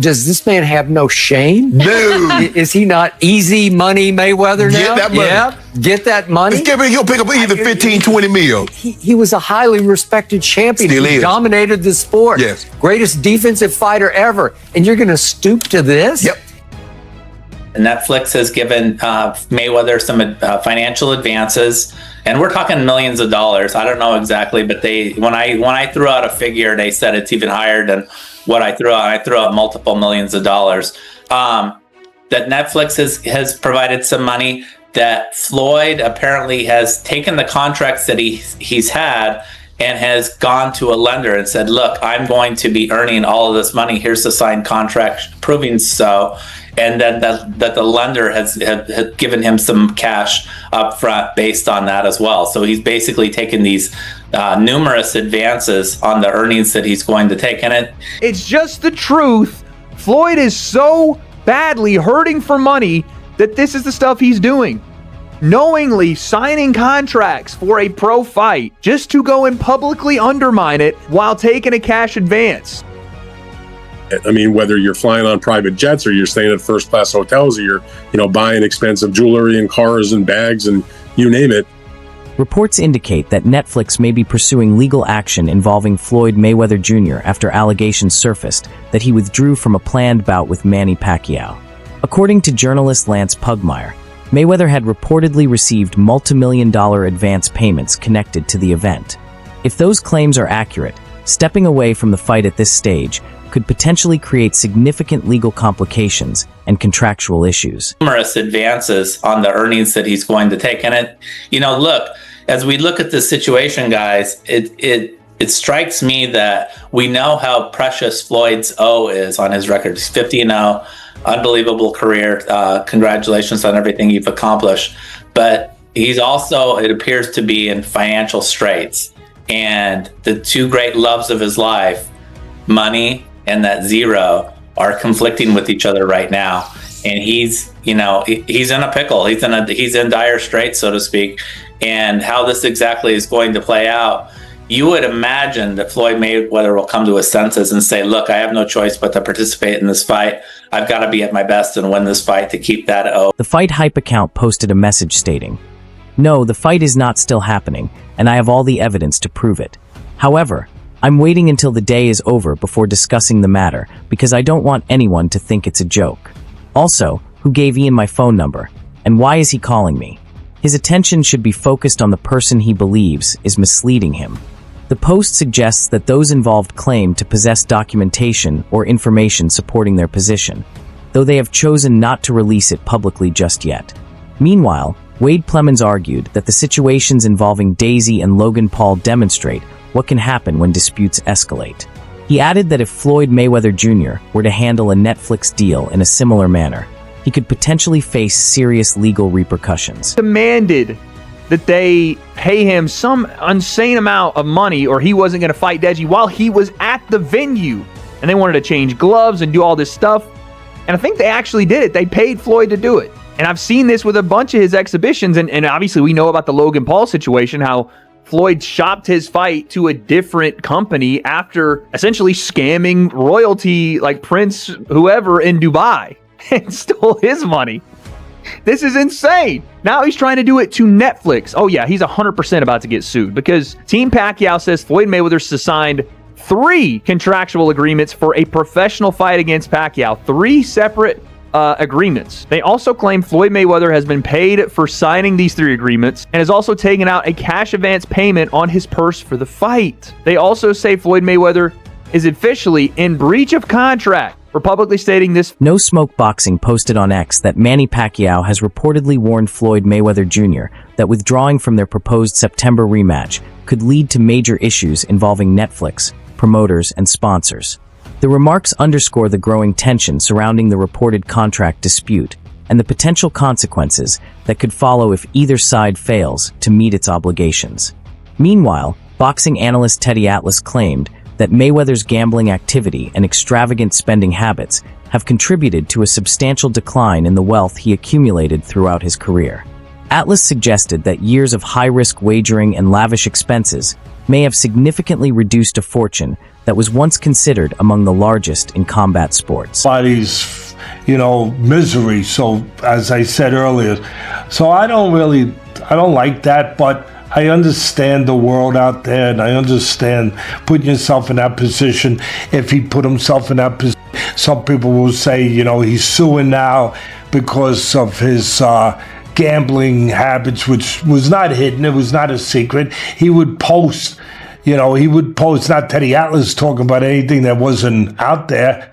Does this man have no shame? No. Is he not easy money Mayweather now? Get that money. Yeah, get that money. He'll pick up either 15, 20 mil. He was a highly respected champion. Still He is. dominated the sport. Yes. Greatest defensive fighter ever. And you're going to stoop to this? Yep. Netflix has given Mayweather some financial advances, and we're talking millions of dollars. I don't know exactly, but when I threw out a figure, they said it's even higher than what I threw out. I threw out multiple millions of dollars. That Netflix has provided some money. That Floyd apparently has taken the contracts that he's had and has gone to a lender and said, "Look, I'm going to be earning all of this money. Here's the signed contract proving so." And then that the lender has given him some cash up front based on that as well. So he's basically taken these numerous advances on the earnings that he's going to take. And it's just the truth. Floyd is so badly hurting for money that this is the stuff he's doing. Knowingly signing contracts for a pro fight just to go and publicly undermine it while taking a cash advance. I mean, whether you're flying on private jets or you're staying at first-class hotels or you're, buying expensive jewelry and cars and bags and you name it. Reports indicate that Netflix may be pursuing legal action involving Floyd Mayweather Jr. after allegations surfaced that he withdrew from a planned bout with Manny Pacquiao. According to journalist Lance Pugmire, Mayweather had reportedly received multi-million-dollar advance payments connected to the event. If those claims are accurate, stepping away from the fight at this stage could potentially create significant legal complications and contractual issues. Numerous advances on the earnings that he's going to take. And look, as we look at this situation, guys, it strikes me that we know how precious Floyd's O is on his record. He's 50-0, unbelievable career. Congratulations on everything you've accomplished. But he's also, it appears to be in financial straits. And the two great loves of his life, money and that zero, are conflicting with each other right now. And he's in a pickle. He's in dire straits, so to speak. And how this exactly is going to play out, you would imagine that Floyd Mayweather will come to his senses and say, "Look, I have no choice but to participate in this fight. I've got to be at my best and win this fight to keep that O." The Fight Hype account posted a message stating, "No, the fight is not still happening, and I have all the evidence to prove it. However, I'm waiting until the day is over before discussing the matter because I don't want anyone to think it's a joke. Also, who gave Ian my phone number? And why is he calling me? His attention should be focused on the person he believes is misleading him." The post suggests that those involved claim to possess documentation or information supporting their position, though they have chosen not to release it publicly just yet. Meanwhile, Wade Plemons argued that the situations involving Daisy and Logan Paul demonstrate what can happen when disputes escalate. He added that if Floyd Mayweather Jr. were to handle a Netflix deal in a similar manner, he could potentially face serious legal repercussions. Demanded that they pay him some insane amount of money or he wasn't going to fight Deji while he was at the venue. And they wanted to change gloves and do all this stuff. And I think they actually did it. They paid Floyd to do it. And I've seen this with a bunch of his exhibitions. And obviously we know about the Logan Paul situation, how Floyd shopped his fight to a different company after essentially scamming royalty like Prince whoever in Dubai and stole his money. This is insane. Now he's trying to do it to Netflix. Oh yeah, he's 100% about to get sued because Team Pacquiao says Floyd Mayweather signed 3 contractual agreements for a professional fight against Pacquiao. 3 separate agreements. They also claim Floyd Mayweather has been paid for signing these 3 agreements and has also taken out a cash advance payment on his purse for the fight. They also say Floyd Mayweather is officially in breach of contract for publicly stating this. No Smoke Boxing posted on X that Manny Pacquiao has reportedly warned Floyd Mayweather Jr. that withdrawing from their proposed September rematch could lead to major issues involving Netflix, promoters, and sponsors. The remarks underscore the growing tension surrounding the reported contract dispute and the potential consequences that could follow if either side fails to meet its obligations. Meanwhile, boxing analyst Teddy Atlas claimed that Mayweather's gambling activity and extravagant spending habits have contributed to a substantial decline in the wealth he accumulated throughout his career. Atlas suggested that years of high-risk wagering and lavish expenses may have significantly reduced a fortune that was once considered among the largest in combat sports. Body's, misery. So, as I said earlier, so I don't like that, but I understand the world out there, and I understand putting yourself in that position. If he put himself in that position, some people will say, he's suing now because of his gambling habits, which was not hidden. It was not a secret. He would post, not Teddy Atlas talking about anything that wasn't out there.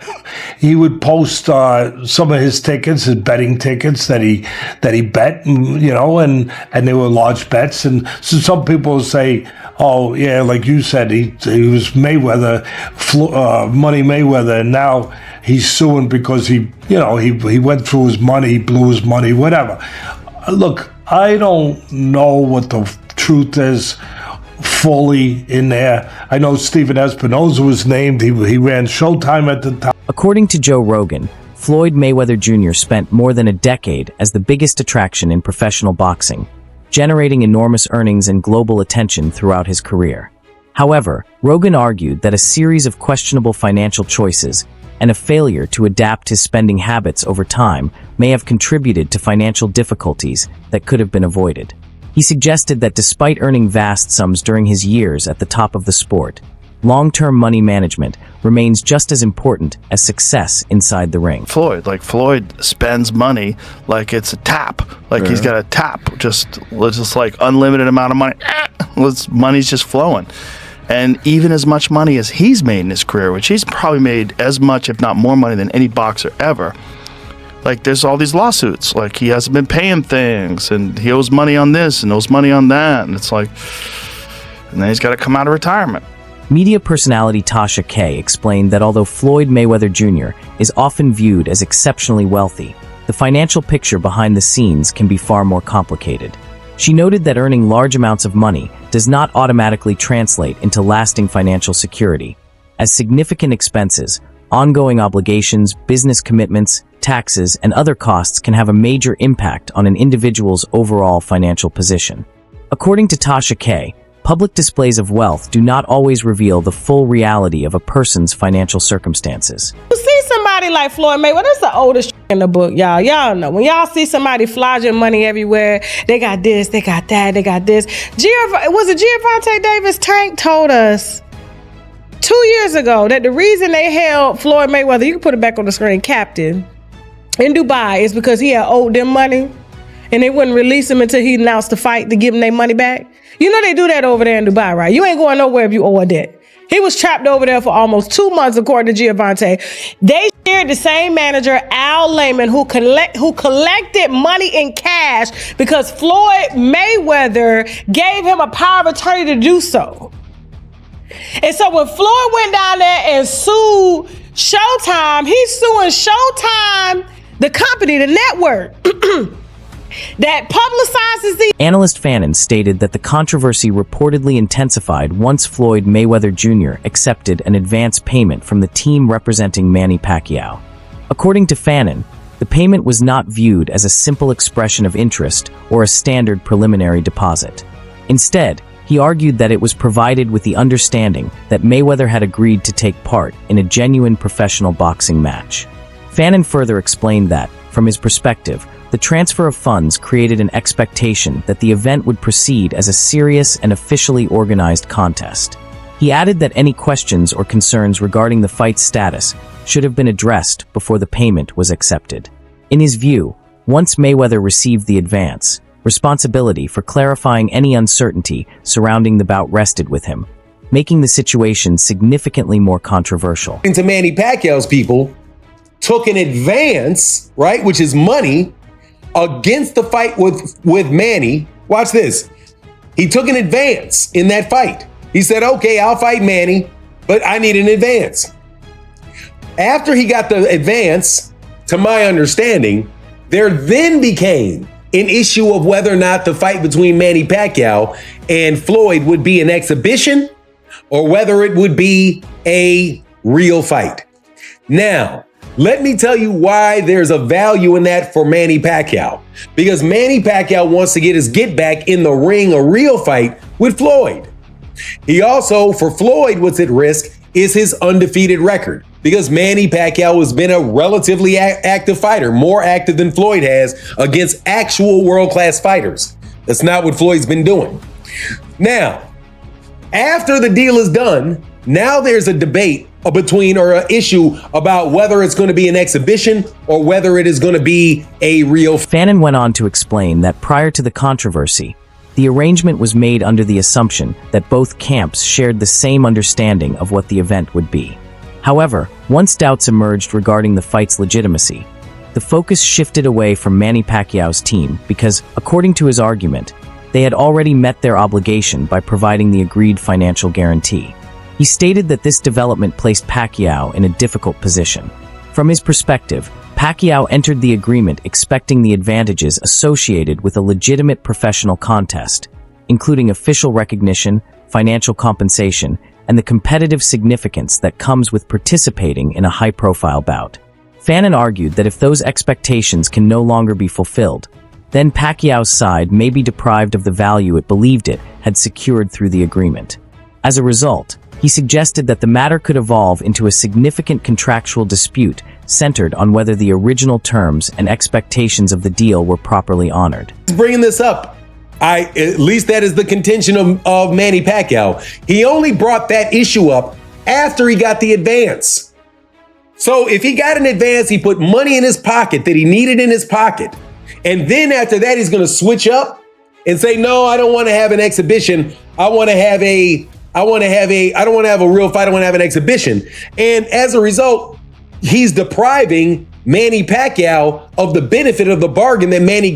He would post some of his tickets, his betting tickets that he bet, and they were large bets. And so some people say, oh yeah, like you said, he was Mayweather, Money Mayweather, and now he's suing because he went through his money, he blew his money, whatever. Look, I don't know what the truth is fully in there. I know Steven Espinoza was named. He ran Showtime at the time. According to Joe Rogan, Floyd Mayweather Jr. spent more than a decade as the biggest attraction in professional boxing, generating enormous earnings and global attention throughout his career. However, Rogan argued that a series of questionable financial choices and a failure to adapt his spending habits over time may have contributed to financial difficulties that could have been avoided. He suggested that despite earning vast sums during his years at the top of the sport, long-term money management remains just as important as success inside the ring. Floyd spends money like it's a tap, like he's got a tap, just like unlimited amount of money. Money's just flowing. And even as much money as he's made in his career, which he's probably made as much, if not more money than any boxer ever, like there's all these lawsuits, like he hasn't been paying things and he owes money on this and owes money on that, and it's like, and then he's got to come out of retirement. Media personality Tasha K explained that although Floyd Mayweather Jr. is often viewed as exceptionally wealthy, the financial picture behind the scenes can be far more complicated. She noted that earning large amounts of money does not automatically translate into lasting financial security, as significant expenses, ongoing obligations, business commitments, taxes, and other costs can have a major impact on an individual's overall financial position. According to Tasha K, public displays of wealth do not always reveal the full reality of a person's financial circumstances. You see somebody like Floyd Mayweather, that's the oldest in the book, y'all. Y'all know. When y'all see somebody flogging money everywhere, they got this, they got that, they got this. Was it Gervonta Davis Tank told us 2 years ago that the reason they held Floyd Mayweather, you can put it back on the screen, captain, in Dubai is because he had owed them money and they wouldn't release him until he announced the fight to give them their money back. You know they do that over there in Dubai, right? You ain't going nowhere if you owe a debt. He was trapped over there for almost 2 months, according to Gervonta. They shared the same manager, Al Layman, who collected money in cash because Floyd Mayweather gave him a power of attorney to do so. And so when Floyd went down there and sued Showtime, he's suing Showtime, the company, the network, that publicizes the... Analyst Fannin stated that the controversy reportedly intensified once Floyd Mayweather Jr. accepted an advance payment from the team representing Manny Pacquiao. According to Fannin, the payment was not viewed as a simple expression of interest or a standard preliminary deposit. Instead, he argued that it was provided with the understanding that Mayweather had agreed to take part in a genuine professional boxing match. Fannin further explained that, from his perspective, the transfer of funds created an expectation that the event would proceed as a serious and officially organized contest. He added that any questions or concerns regarding the fight's status should have been addressed before the payment was accepted. In his view, once Mayweather received the advance, responsibility for clarifying any uncertainty surrounding the bout rested with him, making the situation significantly more controversial. Into Manny Pacquiao's people took an advance, right, which is money, against the fight with Manny. Watch this. He took an advance in that fight. He said, okay, I'll fight Manny, but I need an advance. After he got the advance, to my understanding, there then became an issue of whether or not the fight between Manny Pacquiao and Floyd would be an exhibition or whether it would be a real fight. Now, Let me tell you why there's a value in that for Manny Pacquiao. Because Manny Pacquiao wants to get his get back in the ring, a real fight with Floyd. He also, for Floyd, what's at risk is his undefeated record. Because Manny Pacquiao has been a relatively active fighter, more active than Floyd has against actual world-class fighters. That's not what Floyd's been doing. Now, after the deal is done, now there's a debate between, or an issue about whether it's going to be an exhibition or whether it is going to be a real. Fannin went on to explain that prior to the controversy, the arrangement was made under the assumption that both camps shared the same understanding of what the event would be. However, once doubts emerged regarding the fight's legitimacy, the focus shifted away from Manny Pacquiao's team because, according to his argument, they had already met their obligation by providing the agreed financial guarantee. He stated that this development placed Pacquiao in a difficult position. From his perspective, Pacquiao entered the agreement expecting the advantages associated with a legitimate professional contest, including official recognition, financial compensation, and the competitive significance that comes with participating in a high-profile bout. Fannin argued that if those expectations can no longer be fulfilled, then Pacquiao's side may be deprived of the value it believed it had secured through the agreement. As a result, he suggested that the matter could evolve into a significant contractual dispute centered on whether the original terms and expectations of the deal were properly honored. Bringing this up, at least that is the contention of Manny Pacquiao. He only brought that issue up after he got the advance. So if he got an advance, he put money in his pocket that he needed in his pocket. And then after that, he's going to switch up and say, no, I don't want to have an exhibition. I don't want to have a real fight. I want to have an exhibition. And as a result, he's depriving Manny Pacquiao of the benefit of the bargain that Manny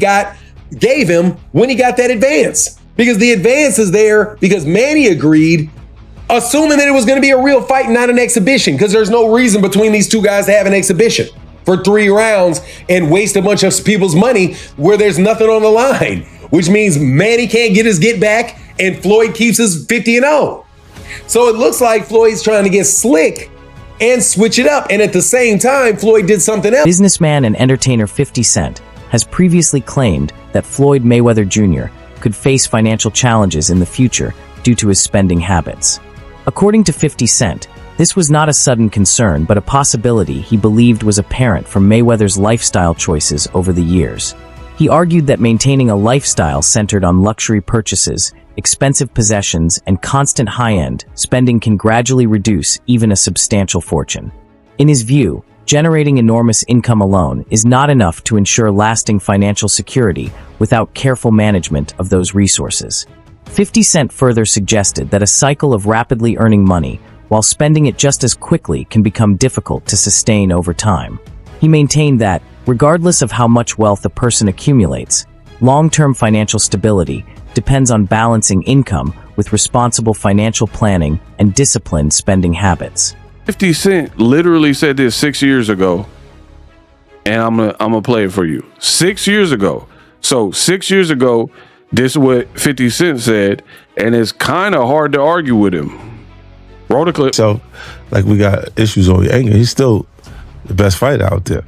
gave him when he got that advance. Because the advance is there because Manny agreed, assuming that it was going to be a real fight, not an exhibition, because there's no reason between these two guys to have an exhibition for 3 rounds and waste a bunch of people's money where there's nothing on the line, which means Manny can't get his get back and Floyd keeps his 50-0. So it looks like Floyd's trying to get slick and switch it up. And at the same time, Floyd did something else. Businessman and entertainer 50 Cent has previously claimed that Floyd Mayweather Jr. could face financial challenges in the future due to his spending habits. According to 50 Cent, this was not a sudden concern, but a possibility he believed was apparent from Mayweather's lifestyle choices over the years. He argued that maintaining a lifestyle centered on luxury purchases, expensive possessions, and constant high-end spending can gradually reduce even a substantial fortune. In his view, generating enormous income alone is not enough to ensure lasting financial security without careful management of those resources. 50 Cent further suggested that a cycle of rapidly earning money while spending it just as quickly can become difficult to sustain over time. He maintained that, regardless of how much wealth a person accumulates, long-term financial stability depends on balancing income with responsible financial planning and disciplined spending habits. 50 Cent literally said this 6 years ago, and I'm gonna play it for you. 6 years ago. So 6 years ago, this is what 50 Cent said, and it's kind of hard to argue with him. Roll the clip. So, like, we got issues over anger. He's still the best fighter out there.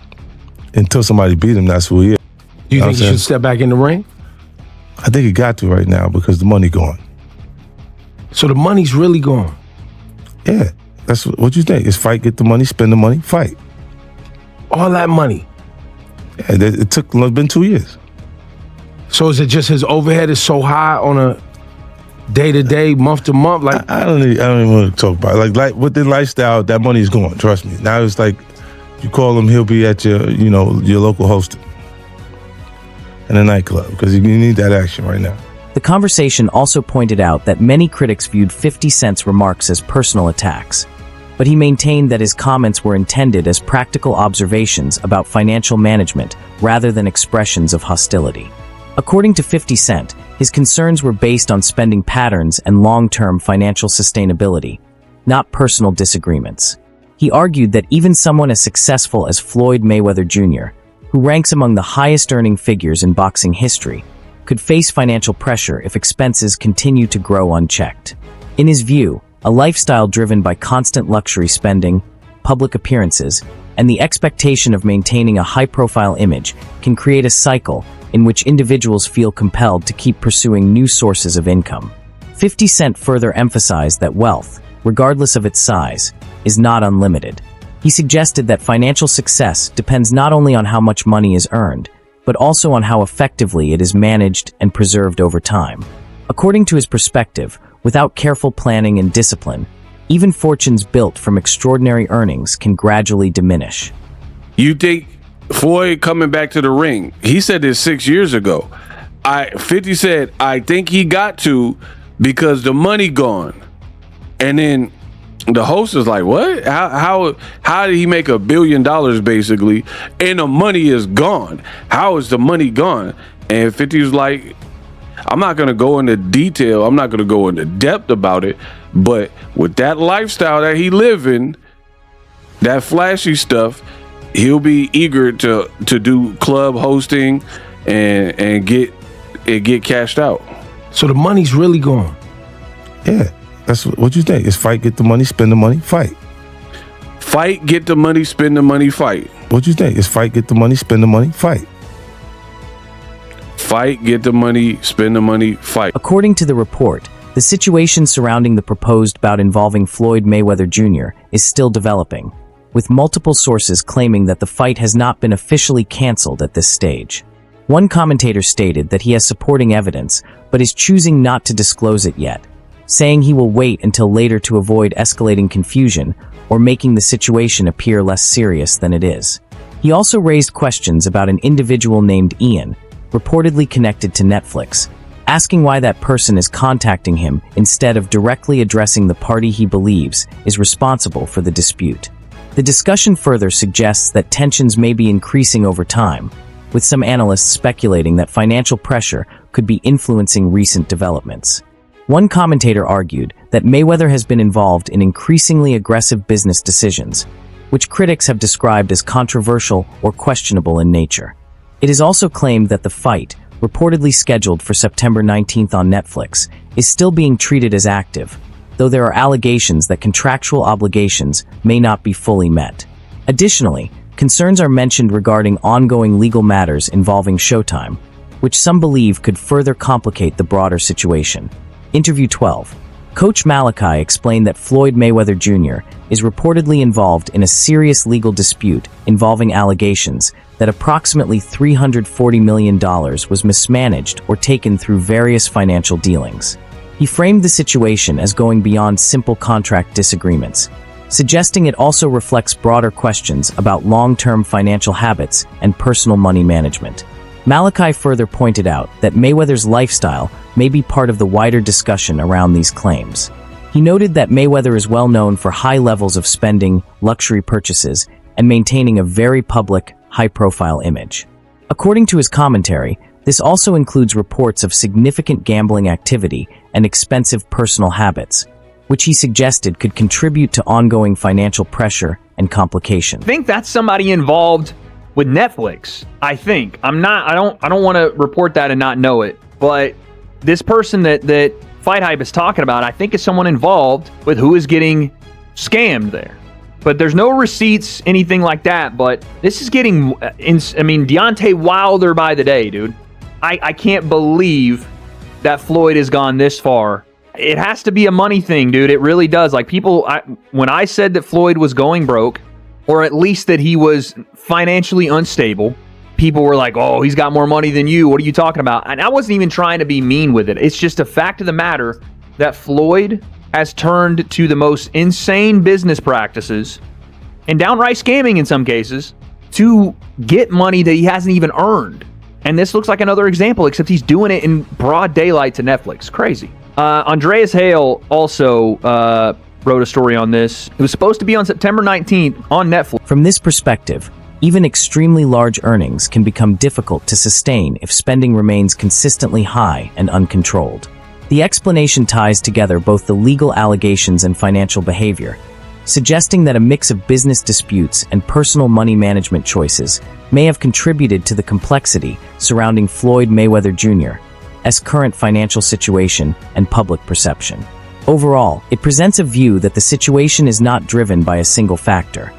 Until somebody beat him, that's who he is. Do you think he should step back in the ring? I think he got to right now because the money gone. So the money's really gone? Yeah. That's what you think. It's fight, get the money, spend the money, fight. All that money? Yeah, it's been 2 years. So is it just his overhead is so high on a day-to-day, month-to-month? Like I don't even want to talk about it. Like within lifestyle, that money's gone, trust me. Now it's like, you call him, he'll be at your local hosting in a nightclub because you need that action right now. The conversation also pointed out that many critics viewed 50 Cent's remarks as personal attacks, but he maintained that his comments were intended as practical observations about financial management rather than expressions of hostility. According to 50 Cent, his concerns were based on spending patterns and long-term financial sustainability, not personal disagreements. He argued that even someone as successful as Floyd Mayweather Jr., who ranks among the highest-earning figures in boxing history, could face financial pressure if expenses continue to grow unchecked. In his view, a lifestyle driven by constant luxury spending, public appearances, and the expectation of maintaining a high-profile image can create a cycle in which individuals feel compelled to keep pursuing new sources of income. 50 Cent further emphasized that wealth, regardless of its size, is not unlimited. He suggested that financial success depends not only on how much money is earned, but also on how effectively it is managed and preserved over time. According to his perspective, without careful planning and discipline, even fortunes built from extraordinary earnings can gradually diminish. You think Floyd coming back to the ring, he said this 6 years ago. 50 said, I think he got to because the money gone. And then the host is like, what? How did he make $1 billion basically? And the money is gone. How is the money gone? And 50 was like, I'm not going to go into detail. I'm not going to go into depth about it. But with that lifestyle that he living, that flashy stuff, he'll be eager to do club hosting and get cashed out. So the money's really gone. Yeah, that's what you think. It's fight, get the money, spend the money, fight. Fight, get the money, spend the money, fight. What you think? It's fight, get the money, spend the money, fight. Fight, get the money, spend the money, fight. According to the report, the situation surrounding the proposed bout involving Floyd Mayweather Jr. is still developing, with multiple sources claiming that the fight has not been officially canceled at this stage. One commentator stated that he has supporting evidence, but is choosing not to disclose it yet, saying he will wait until later to avoid escalating confusion or making the situation appear less serious than it is. He also raised questions about an individual named Ian, reportedly connected to Netflix, asking why that person is contacting him instead of directly addressing the party he believes is responsible for the dispute. The discussion further suggests that tensions may be increasing over time, with some analysts speculating that financial pressure could be influencing recent developments. One commentator argued that Mayweather has been involved in increasingly aggressive business decisions, which critics have described as controversial or questionable in nature. It is also claimed that the fight, reportedly scheduled for September 19th on Netflix, is still being treated as active, though there are allegations that contractual obligations may not be fully met. Additionally, concerns are mentioned regarding ongoing legal matters involving Showtime, which some believe could further complicate the broader situation. Interview 12. Coach Malachi explained that Floyd Mayweather Jr. is reportedly involved in a serious legal dispute involving allegations that approximately $340 million was mismanaged or taken through various financial dealings. He framed the situation as going beyond simple contract disagreements, suggesting it also reflects broader questions about long-term financial habits and personal money management. Malachi further pointed out that Mayweather's lifestyle may be part of the wider discussion around these claims. He noted that Mayweather is well known for high levels of spending, luxury purchases, and maintaining a very public, high-profile image. According to his commentary, this also includes reports of significant gambling activity and expensive personal habits, which he suggested could contribute to ongoing financial pressure and complication. I think that's somebody involved with Netflix. I think. I don't want to report that and not know it, but this person that Fight Hype is talking about, I think is someone involved with who is getting scammed there. But there's no receipts, anything like that, but this is getting, Deontay Wilder by the day, dude. I can't believe that Floyd has gone this far. It has to be a money thing, dude. It really does. Like when I said that Floyd was going broke, or at least that he was financially unstable, people were like, oh, he's got more money than you. What are you talking about? And I wasn't even trying to be mean with it. It's just a fact of the matter that Floyd has turned to the most insane business practices and downright scamming in some cases to get money that he hasn't even earned. And this looks like another example, except he's doing it in broad daylight to Netflix. Crazy. Andreas Hale also wrote a story on this. It was supposed to be on September 19th on Netflix. From this perspective, even extremely large earnings can become difficult to sustain if spending remains consistently high and uncontrolled. The explanation ties together both the legal allegations and financial behavior, suggesting that a mix of business disputes and personal money management choices may have contributed to the complexity surrounding Floyd Mayweather Jr.'s current financial situation and public perception. Overall, it presents a view that the situation is not driven by a single factor,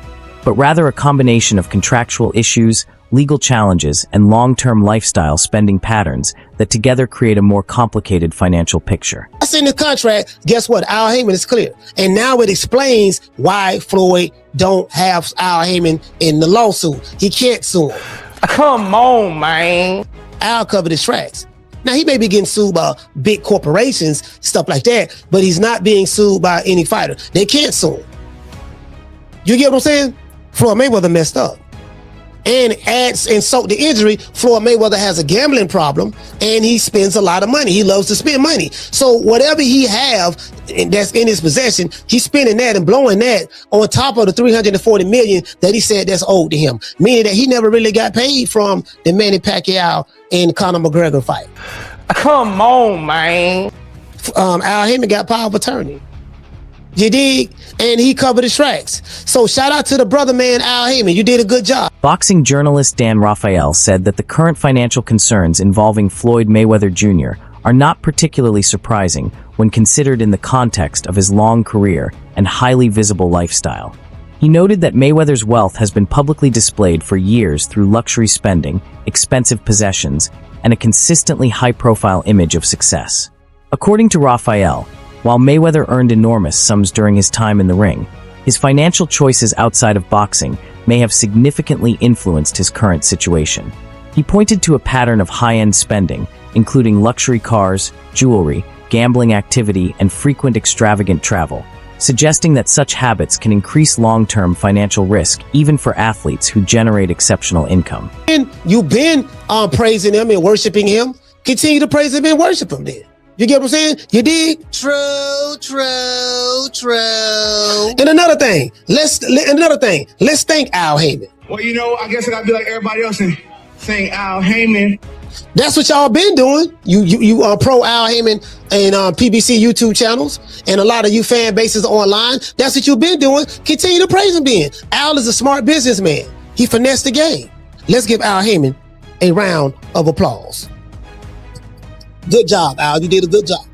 but rather a combination of contractual issues, legal challenges, and long-term lifestyle spending patterns that together create a more complicated financial picture. That's in the contract. Guess what? Al Heyman is clear. And now it explains why Floyd don't have Al Heyman in the lawsuit. He can't sue him. Come on, man. Al covered his tracks. Now, he may be getting sued by big corporations, stuff like that, but he's not being sued by any fighter. They can't sue him. You get what I'm saying? Floyd Mayweather messed up. And adds insult to injury, Floyd Mayweather has a gambling problem and he spends a lot of money. He loves to spend money. So whatever he have that's in his possession, he's spending that and blowing that on top of the $340 million that he said that's owed to him. Meaning that he never really got paid from the Manny Pacquiao and Conor McGregor fight. Come on, man. Al Heyman got power of attorney. You dig? And he covered his tracks. So shout out to the brother man, Al Heyman. You did a good job. Boxing journalist Dan Rafael said that the current financial concerns involving Floyd Mayweather Jr. are not particularly surprising when considered in the context of his long career and highly visible lifestyle. He noted that Mayweather's wealth has been publicly displayed for years through luxury spending, expensive possessions, and a consistently high-profile image of success. According to Rafael, while Mayweather earned enormous sums during his time in the ring, his financial choices outside of boxing may have significantly influenced his current situation. He pointed to a pattern of high-end spending, including luxury cars, jewelry, gambling activity, and frequent extravagant travel, suggesting that such habits can increase long-term financial risk even for athletes who generate exceptional income. And you've been praising him and worshiping him. Continue to praise him and worship him then. You get what I'm saying? You dig? True. And another thing, let's thank Al Heyman. Well, you know, I guess I gotta be like everybody else and thank Al Heyman. That's what y'all been doing. You pro Al Heyman and PBC YouTube channels and a lot of you fan bases online. That's what you've been doing. Continue to praise him then. Al is a smart businessman. He finessed the game. Let's give Al Heyman a round of applause. Good job, Al. You did a good job.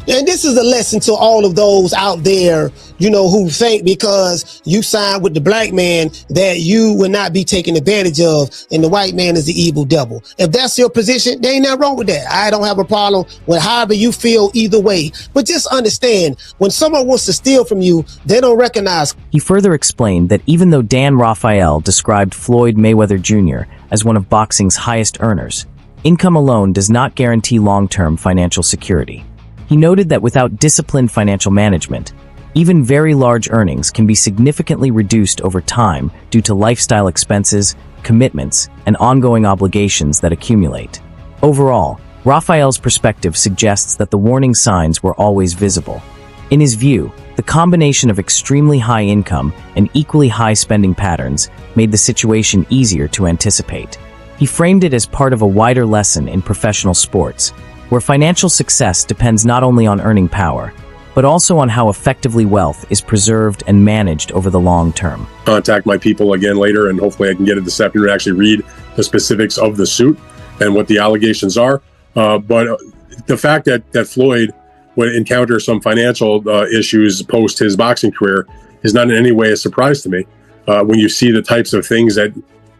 And this is a lesson to all of those out there, you know, who think because you signed with the black man that you will not be taken advantage of and the white man is the evil devil. If that's your position, there ain't nothing wrong with that. I don't have a problem with however you feel either way. But just understand, when someone wants to steal from you, they don't recognize. He further explained that even though Dan Rafael described Floyd Mayweather Jr. as one of boxing's highest earners, income alone does not guarantee long-term financial security. He noted that without disciplined financial management, even very large earnings can be significantly reduced over time due to lifestyle expenses, commitments, and ongoing obligations that accumulate. Overall, Rafael's perspective suggests that the warning signs were always visible. In his view, the combination of extremely high income and equally high spending patterns made the situation easier to anticipate. He framed it as part of a wider lesson in professional sports, where financial success depends not only on earning power, but also on how effectively wealth is preserved and managed over the long term. Contact my people again later, and hopefully I can get it this afternoon to actually read the specifics of the suit and what the allegations are. But the fact that Floyd would encounter some financial issues post his boxing career is not in any way a surprise to me. When you see the types of things that,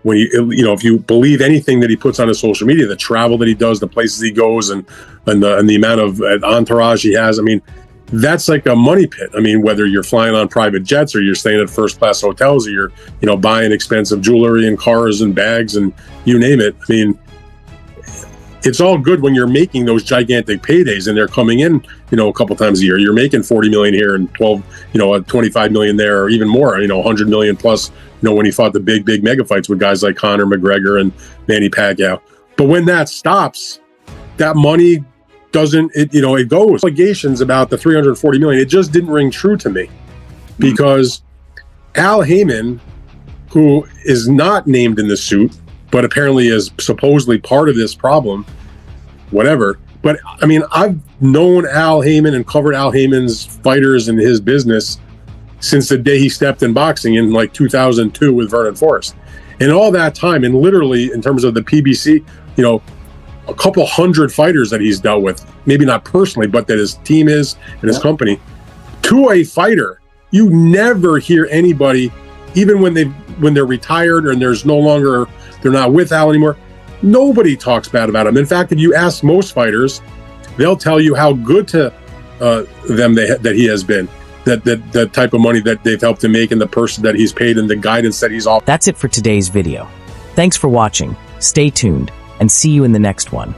when you know, if you believe anything that he puts on his social media, the travel that he does, the places he goes, and the amount of entourage he has, I mean, that's like a money pit. I mean, whether you're flying on private jets or you're staying at first class hotels or you're, you know, buying expensive jewelry and cars and bags and you name it. I mean, it's all good when you're making those gigantic paydays and they're coming in, you know, a couple times a year. You're making 40 million here and 25 million there, or even more, you know, 100 million plus, you know, when he fought the big mega fights with guys like Conor McGregor and Manny Pacquiao. But when that stops, that money doesn't, it goes. Allegations about the 340 million, it just didn't ring true to me, because Al Heyman, who is not named in the suit, but apparently is supposedly part of this problem, whatever. But I mean, I've known Al Heyman and covered Al Heyman's fighters and his business since the day he stepped in boxing in like 2002 with Vernon Forrest. And all that time, and literally in terms of the PBC, you know, a couple hundred fighters that he's dealt with, maybe not personally, but that his team is and his company, to a fighter. You never hear anybody, even when they're retired or they're not with Al anymore, nobody talks bad about him. In fact, if you ask most fighters, they'll tell you how good to them that he has been, that the type of money that they've helped him make, and the person that he's paid, and the guidance that he's offered. That's it for today's video. Thanks for watching, stay tuned, and see you in the next one.